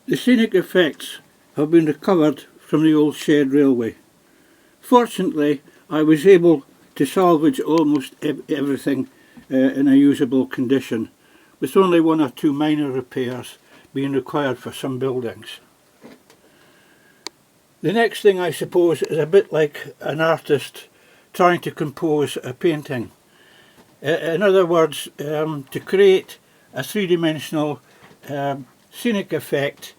The scenic effects have been recovered from the old shed railway. Fortunately, I was able to salvage almost everything in a usable condition, with only one or two minor repairs being required for some buildings. The next thing, I suppose, is a bit like an artist trying to compose a painting. In other words, to create a three-dimensional scenic effect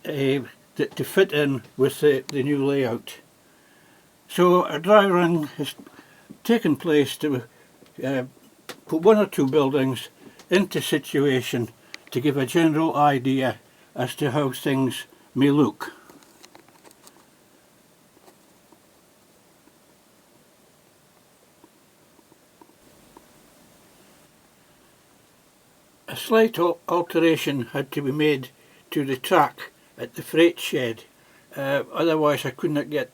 to fit in with the new layout. So a dry run has taken place to put one or two buildings into situation to give a general idea as to how things may look. A slight alteration had to be made to the track at the freight shed, otherwise I could not get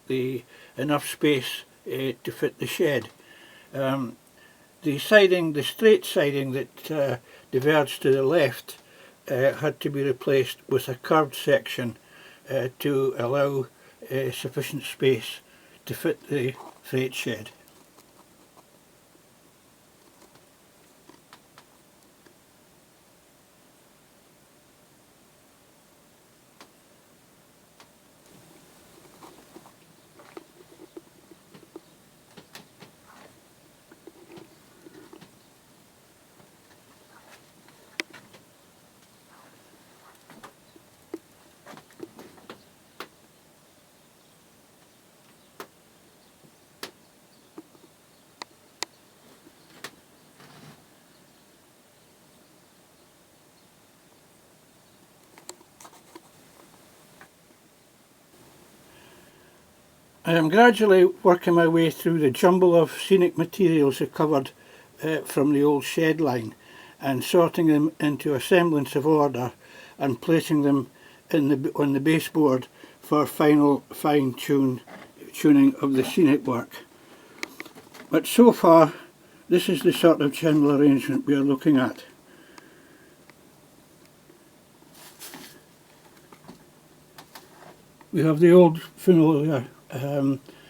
enough space to fit the shed. The siding, the straight siding that diverged to the left had to be replaced with a curved section to allow sufficient space to fit the freight shed. I am gradually working my way through the jumble of scenic materials recovered from the old shed line and sorting them into a semblance of order and placing them on the baseboard for final tuning of the scenic work. But so far, this is the sort of general arrangement we are looking at. We have the old familiar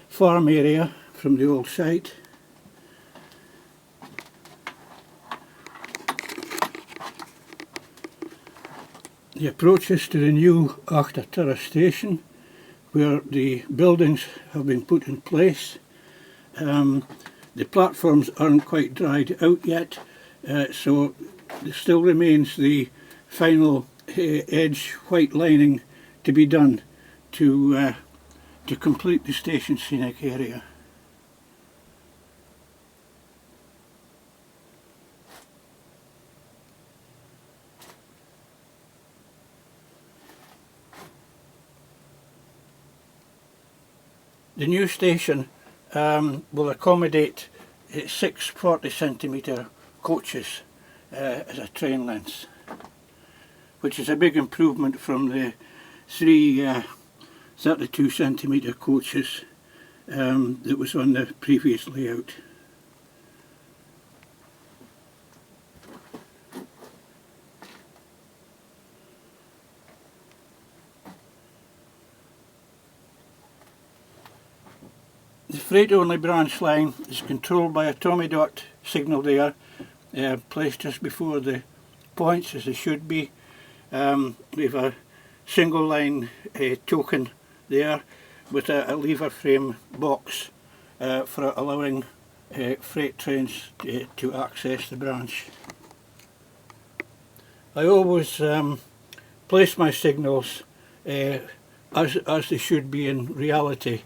farm area from the old site. The approaches to the new Achterturre station, where the buildings have been put in place. The platforms aren't quite dried out yet, so there still remains the final edge white lining to be done to complete the station scenic area. The new station will accommodate 6 40cm coaches as a train length, which is a big improvement from the 3 32cm coaches that was on the previous layout. The freight-only branch line is controlled by a Tommy dot signal there, placed just before the points as they should be. We have a single line token there with a lever frame box for allowing freight trains to access the branch. I always place my signals as they should be in reality,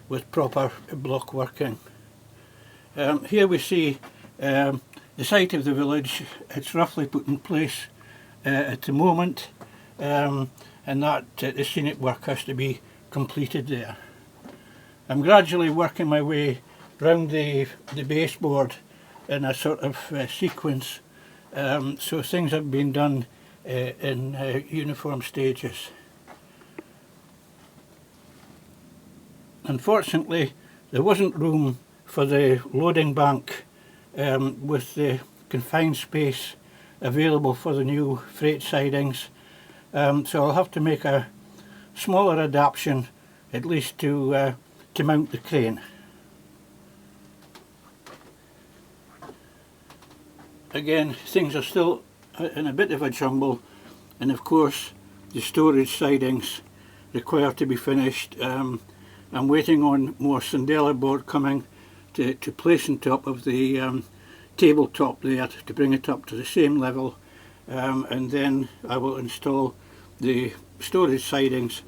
with proper block working. Here we see the site of the village. It's roughly put in place at the moment, and that the scenic work has to be completed there. I'm gradually working my way round the baseboard in a sort of sequence, so things have been done in uniform stages. Unfortunately, there wasn't room for the loading bank with the confined space available for the new freight sidings, so I'll have to make a smaller adaptation at least to mount the crane. Again, things are still in a bit of a jumble, and of course the storage sidings require to be finished. I'm waiting on more Sandela board coming to place on top of the tabletop there to bring it up to the same level, and then I will install the storage sidings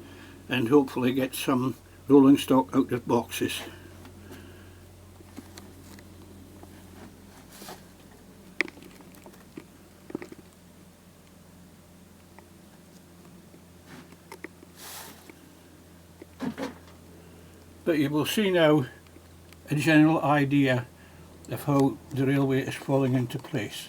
and hopefully get some rolling stock out of boxes. But you will see now a general idea of how the railway is falling into place.